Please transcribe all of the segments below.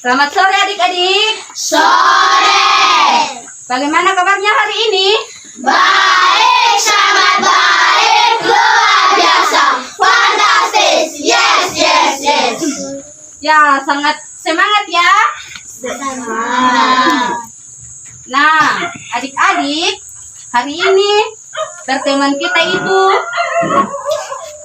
Selamat sore adik-adik. Sore. Bagaimana kabarnya hari ini? Baik, sangat baik, luar biasa, fantastis. Yes, yes, yes. Ya, sangat semangat ya. Semangat. Nah, adik-adik, hari ini pertemuan kita itu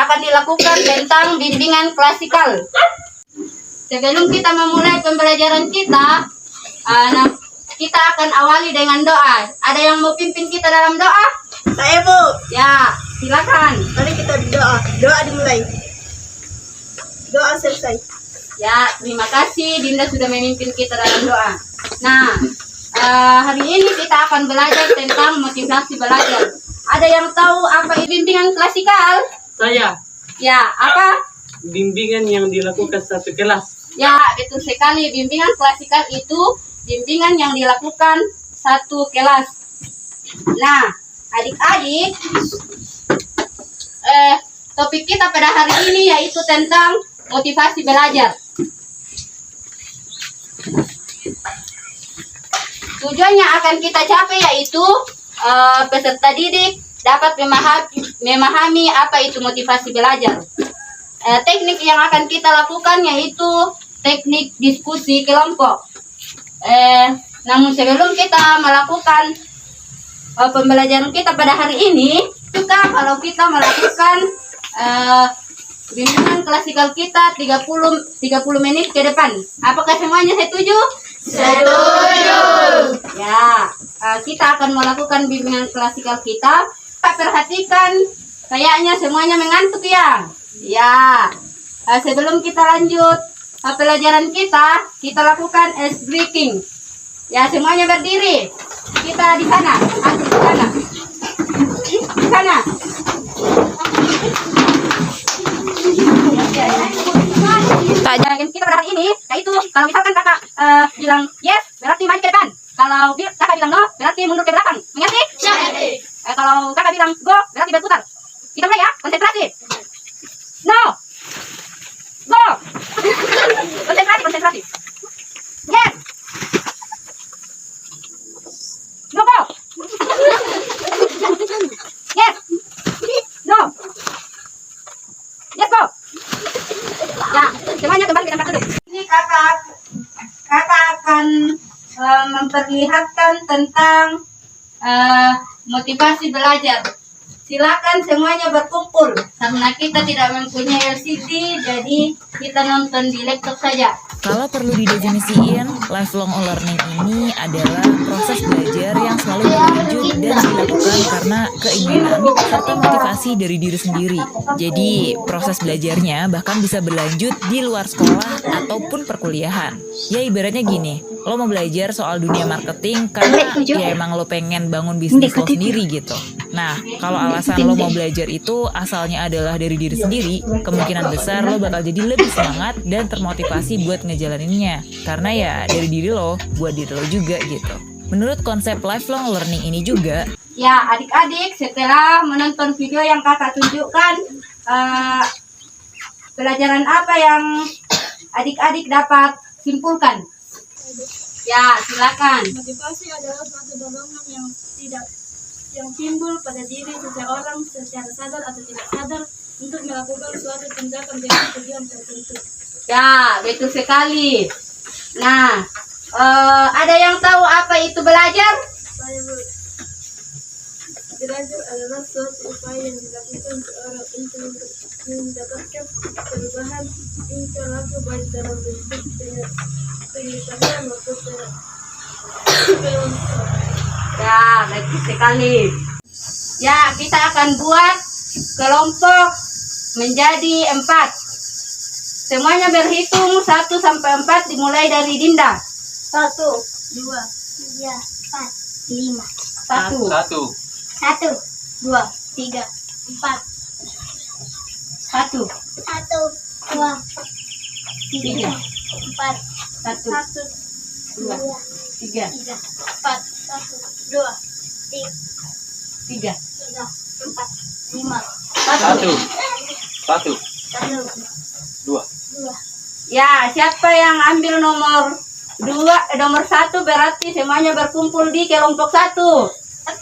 akan dilakukan tentang bimbingan klasikal. Sebelum kita memulai pembelajaran kita, kita akan awali dengan doa. Ada yang mau pimpin kita dalam doa? Saya, Bu. Ya, silakan. Mari kita doa. Doa dimulai. Doa selesai. Ya, terima kasih Dinda sudah memimpin kita dalam doa. Nah, hari ini kita akan belajar tentang motivasi belajar. Ada yang tahu apa itu bimbingan klasikal? Saya, Ya, apa? bimbingan yang dilakukan satu kelas. Ya, betul sekali. Bimbingan klasikal itu bimbingan yang dilakukan satu kelas. Nah, adik-adik, topik kita pada hari ini yaitu tentang motivasi belajar. Tujuannya akan kita capai yaitu peserta didik dapat memahami apa itu motivasi belajar. Teknik yang akan kita lakukan yaitu teknik diskusi kelompok. Namun sebelum kita melakukan pembelajaran kita pada hari ini, juga kalau kita melakukan bimbingan klasikal kita 30 menit ke depan. Apakah semuanya setuju? Setuju. Ya, kita akan melakukan bimbingan klasikal kita. Pak, perhatikan, kayaknya semuanya mengantuk ya. Ya, sebelum kita lanjut pelajaran kita lakukan ice breaking. Ya, semuanya berdiri. Kita di sana, di sana, di sana. Pelajaran kita pada hari ini, yaitu kalau misalkan kakak bilang yes, berarti maju ke depan. Kalau kakak bilang no, berarti mundur ke belakang. Mengerti? Mengerti. Kalau kakak bilang go, berarti berputar. Kita mulai ya, konsentrasi. No. Go. Konsentrasi. Yes. No, go. Yes. No. Yes, go. Ya, semuanya kembali ke tempat duduk. Ini kakak akan memperlihatkan tentang motivasi belajar. Silakan semuanya berkumpul. Karena kita tidak mempunyai LCD, jadi kita nonton di laptop saja. Kalau perlu didefinisikan, lifelong learning ini adalah proses belajar yang selalu berlanjut dan dilakukan karena keinginan serta motivasi dari diri sendiri. Jadi, proses belajarnya bahkan bisa berlanjut di luar sekolah ataupun perkuliahan. Ya ibaratnya gini, lo mau belajar soal dunia marketing karena ya emang lo pengen bangun bisnis lo sendiri gitu. Nah, kalau alasan lo mau belajar itu asalnya adalah dari diri sendiri, kemungkinan besar lo bakal jadi lebih semangat dan termotivasi buat ngejalaninnya. Karena ya dari diri lo, buat diri lo juga gitu. Menurut konsep lifelong learning ini juga, Ya, adik-adik, setelah menonton video yang kakak tunjukkan, pelajaran apa yang adik-adik dapat simpulkan? Ya, silakan. Motivasi adalah suatu dorongan yang timbul pada diri seseorang secara sadar atau tidak sadar untuk melakukan suatu tindakan dengan tujuan tertentu. Ya, betul sekali. Nah, ada yang tahu apa itu belajar? Saya, Bu. Belajar adalah suatu upaya yang dilakukan seorang untuk mendapatkan perubahan perilaku baik dalam bentuk pengetahuan maupun pengetahuan. Ya, betul sekali. Ya, kita akan buat kelompok menjadi 4. Semuanya berhitung 1 sampai 4 dimulai dari Dinda. 1, 2, 3, 4, 5. 1. 1, 2, 3, 4. 1. 1, 2, 3, 4. 1. 2. 3. 4, 1, 2, 3. 4, 5. 1, 2. Ya, siapa yang ambil nomor Nomor 1 berarti semuanya berkumpul di kelompok 1.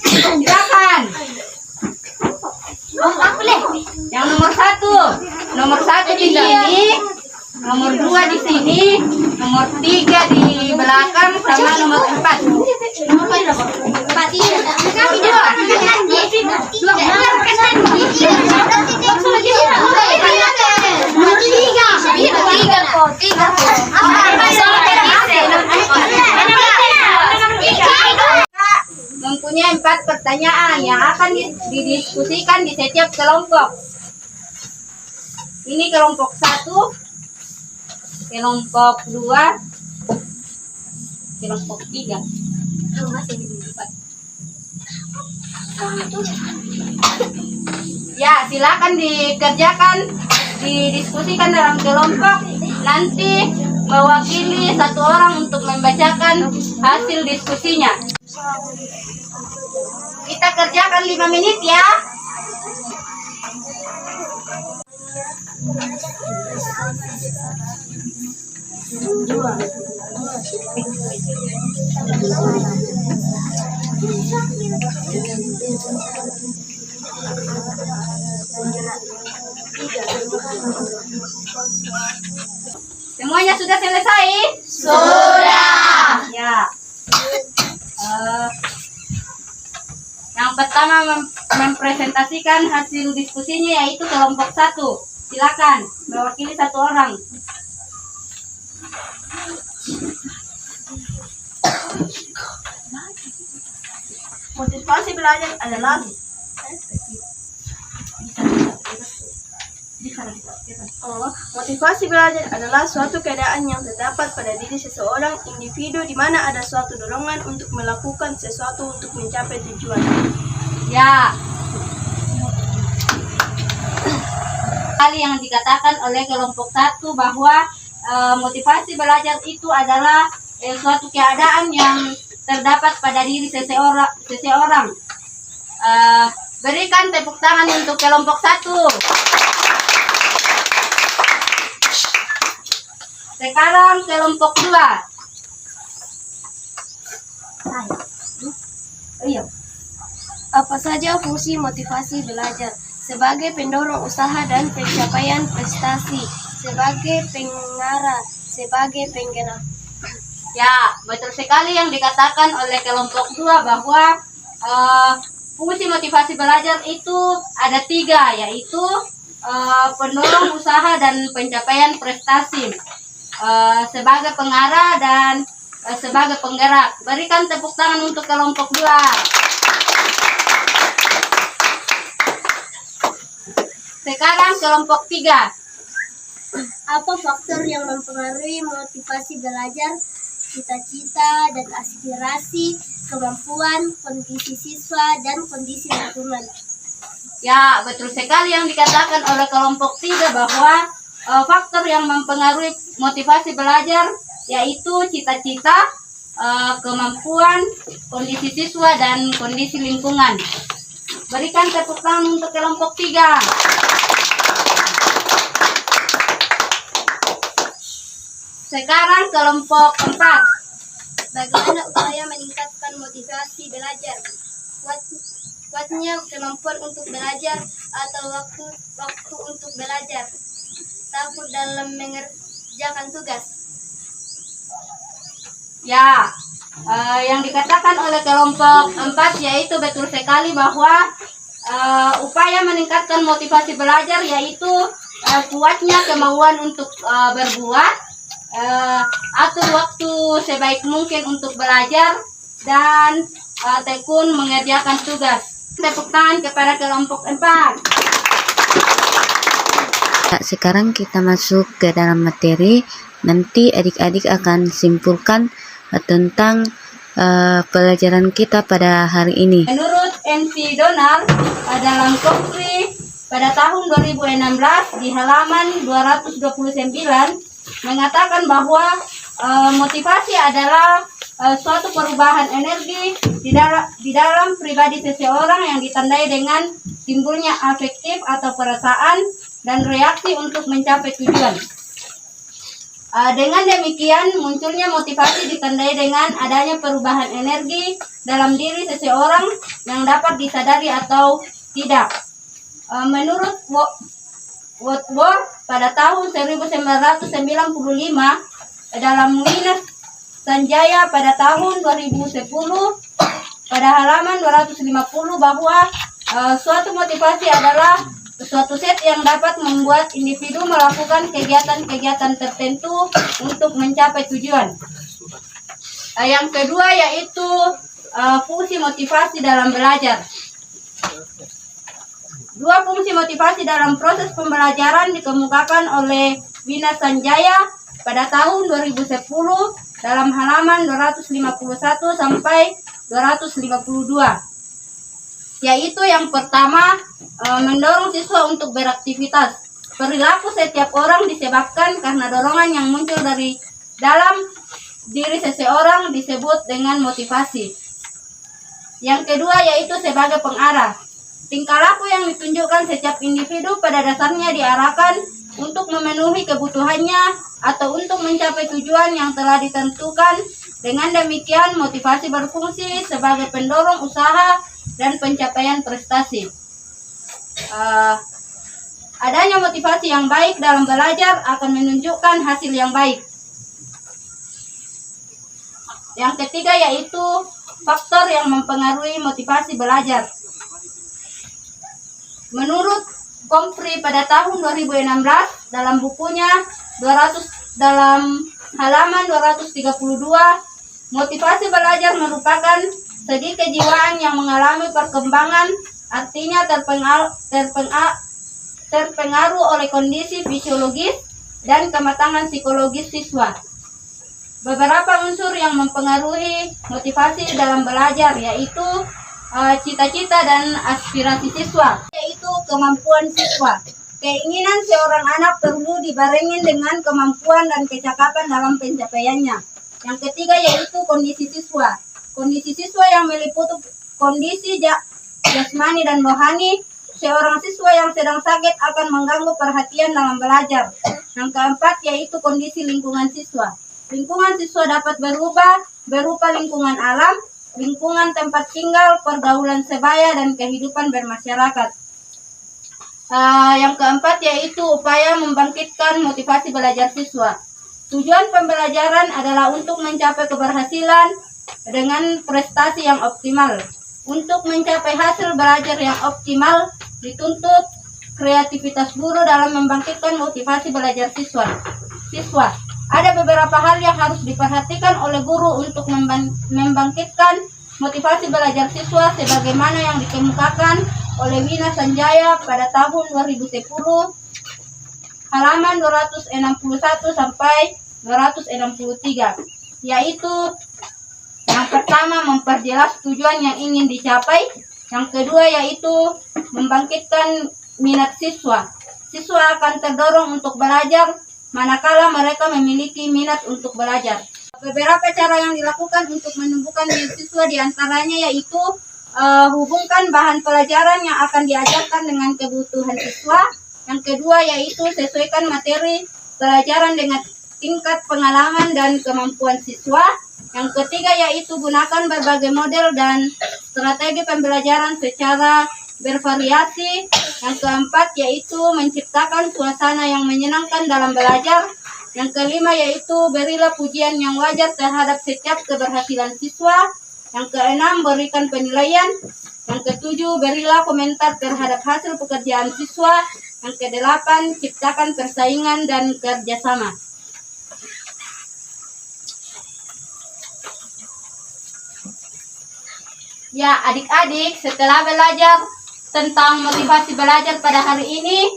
Silakan. Yang nomor 1 di sini, nomor 2 di sini, nomor 3 di belakang, sama nomor 4. Mempunyai 4 pertanyaan yang akan didiskusikan di setiap kelompok. Ini kelompok 1, kelompok 2, kelompok 3. Ya, silakan dikerjakan, didiskusikan dalam kelompok. Nanti mewakili 1 orang untuk membacakan hasil diskusinya. Kita kerjakan 5 menit ya. Semuanya sudah selesai? Sudah. Ya. Yang pertama mempresentasikan hasil diskusinya yaitu kelompok 1. Silakan mewakili 1 orang. Motivasi belajar adalah suatu keadaan yang terdapat pada diri seseorang individu di mana ada suatu dorongan untuk melakukan sesuatu untuk mencapai tujuan. Ya. Kali yang dikatakan oleh kelompok 1 bahwa motivasi belajar itu adalah suatu keadaan yang terdapat pada diri seseorang. Berikan tepuk tangan untuk kelompok 1. Sekarang kelompok 2. Iya. Apa saja fungsi motivasi belajar? Sebagai pendorong usaha dan pencapaian prestasi, sebagai pengarah, sebagai penggerak. Ya, betul sekali yang dikatakan oleh kelompok 2 bahwa fungsi motivasi belajar itu ada 3, yaitu pendorong usaha dan pencapaian prestasi, sebagai pengarah dan sebagai penggerak. Berikan tepuk tangan untuk kelompok 2. Sekarang kelompok 3. Apa faktor yang mempengaruhi motivasi belajar? Cita-cita dan aspirasi, kemampuan, kondisi siswa, dan kondisi lingkungan. Ya, betul sekali yang dikatakan oleh kelompok 3 bahwa faktor yang mempengaruhi motivasi belajar yaitu cita-cita, kemampuan, kondisi siswa, dan kondisi lingkungan. Berikan tepuk tangan untuk kelompok 3. Sekarang kelompok 4. Bagaimana upaya meningkatkan motivasi belajar? Kuatnya kemampuan untuk belajar atau waktu untuk belajar? Takut dalam mengerjakan tugas? Ya, yang dikatakan oleh kelompok 4 yaitu betul sekali bahwa upaya meningkatkan motivasi belajar yaitu kuatnya kemauan untuk berbuat, atur waktu sebaik mungkin untuk belajar, dan tekun mengerjakan tugas. Tepuk tangan kepada kelompok 4. Sekarang kita masuk ke dalam materi. Nanti adik-adik akan simpulkan tentang pelajaran kita pada hari ini. Menurut N.P. Donald, dalam Kokri pada tahun 2016 di halaman 229 mengatakan bahwa motivasi adalah suatu perubahan energi di dalam pribadi seseorang yang ditandai dengan timbulnya afektif atau perasaan dan reaksi untuk mencapai tujuan. Dengan demikian, munculnya motivasi ditandai dengan adanya perubahan energi dalam diri seseorang yang dapat disadari atau tidak. Menurut Woodward, pada tahun 1995, dalam Minas Sanjaya pada tahun 2010, pada halaman 250, bahwa suatu motivasi adalah suatu set yang dapat membuat individu melakukan kegiatan-kegiatan tertentu untuk mencapai tujuan. Yang kedua yaitu fungsi motivasi dalam belajar. Dua fungsi motivasi dalam proses pembelajaran dikemukakan oleh Minas Sanjaya pada tahun 2010 dalam halaman 251 sampai 252. Yaitu yang pertama, mendorong siswa untuk beraktivitas. Perilaku setiap orang disebabkan karena dorongan yang muncul dari dalam diri seseorang disebut dengan motivasi. Yang kedua yaitu sebagai pengarah. Tingkah laku yang ditunjukkan setiap individu pada dasarnya diarahkan untuk memenuhi kebutuhannya atau untuk mencapai tujuan yang telah ditentukan. Dengan demikian, motivasi berfungsi sebagai pendorong usaha dan pencapaian prestasi. Adanya motivasi yang baik dalam belajar akan menunjukkan hasil yang baik. Yang ketiga yaitu faktor yang mempengaruhi motivasi belajar. Menurut Comfrey pada tahun 2016 dalam bukunya dalam halaman 232, motivasi belajar merupakan segi kejiwaan yang mengalami perkembangan, artinya terpengaruh oleh kondisi fisiologis dan kematangan psikologis siswa. Beberapa unsur yang mempengaruhi motivasi dalam belajar yaitu cita-cita dan aspirasi siswa, yaitu kemampuan siswa. Keinginan seorang anak perlu dibarengi dengan kemampuan dan kecakapan dalam pencapaiannya. Yang ketiga yaitu kondisi siswa. Kondisi siswa yang meliputi kondisi jasmani dan rohani. Seorang siswa yang sedang sakit akan mengganggu perhatian dalam belajar. Yang keempat yaitu kondisi lingkungan siswa. Lingkungan siswa dapat berubah berupa lingkungan alam, lingkungan tempat tinggal, pergaulan sebaya, dan kehidupan bermasyarakat. Yang keempat yaitu upaya membangkitkan motivasi belajar siswa. Tujuan pembelajaran adalah untuk mencapai keberhasilan dengan prestasi yang optimal. Untuk mencapai hasil belajar yang optimal, dituntut kreativitas guru dalam membangkitkan motivasi belajar siswa. Ada beberapa hal yang harus diperhatikan oleh guru untuk membangkitkan motivasi belajar siswa sebagaimana yang dikemukakan oleh Minas Sanjaya pada tahun 2010 halaman 261 sampai 263, yaitu yang pertama memperjelas tujuan yang ingin dicapai, yang kedua yaitu membangkitkan minat siswa. Siswa akan terdorong untuk belajar manakala mereka memiliki minat untuk belajar. Beberapa cara yang dilakukan untuk menumbuhkan minat siswa diantaranya yaitu hubungkan bahan pelajaran yang akan diajarkan dengan kebutuhan siswa. Yang kedua yaitu sesuaikan materi pelajaran dengan tingkat pengalaman dan kemampuan siswa. Yang ketiga yaitu gunakan berbagai model dan strategi pembelajaran secara bervariasi. Yang keempat yaitu menciptakan suasana yang menyenangkan dalam belajar. Yang kelima yaitu berilah pujian yang wajar terhadap setiap keberhasilan siswa. Yang keenam berikan penilaian. Yang ketujuh berilah komentar terhadap hasil pekerjaan siswa. Yang kedelapan ciptakan persaingan dan kerjasama. Ya, adik-adik, setelah belajar tentang motivasi belajar pada hari ini,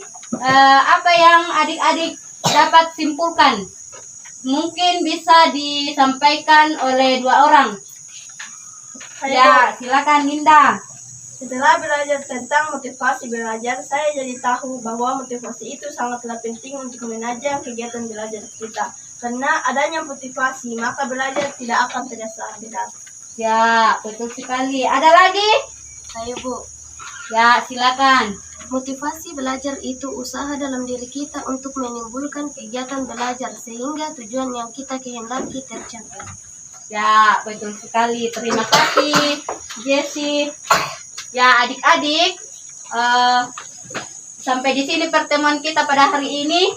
apa yang adik-adik dapat simpulkan? Mungkin bisa disampaikan oleh dua orang. Ya, silakan Linda. Setelah belajar tentang motivasi belajar, saya jadi tahu bahwa motivasi itu sangatlah penting untuk menajam kegiatan belajar kita. Karena adanya motivasi, maka belajar tidak akan terasa berat. Ya, betul sekali. Ada lagi? Saya Bu. Ya, silakan. Motivasi belajar itu usaha dalam diri kita untuk menimbulkan kegiatan belajar sehingga tujuan yang kita kehendaki tercapai. Ya, betul sekali. Terima kasih, Jessie. Ya, adik-adik, sampai di sini pertemuan kita pada hari ini.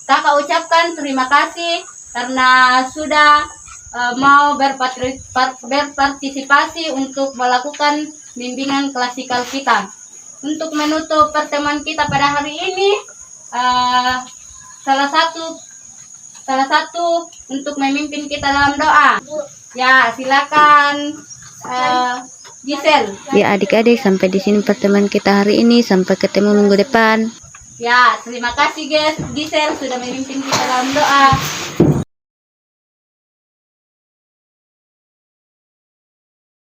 Kakak ucapkan terima kasih karena sudah mau berpartisipasi untuk melakukan bimbingan klasikal kita. Untuk menutup pertemuan kita pada hari ini, salah satu untuk memimpin kita dalam doa. Ya, silakan Gisel. Ya adik-adik, sampai di sini pertemuan kita hari ini. Sampai ketemu minggu depan. Ya, terima kasih guys, Gisel sudah memimpin kita dalam doa.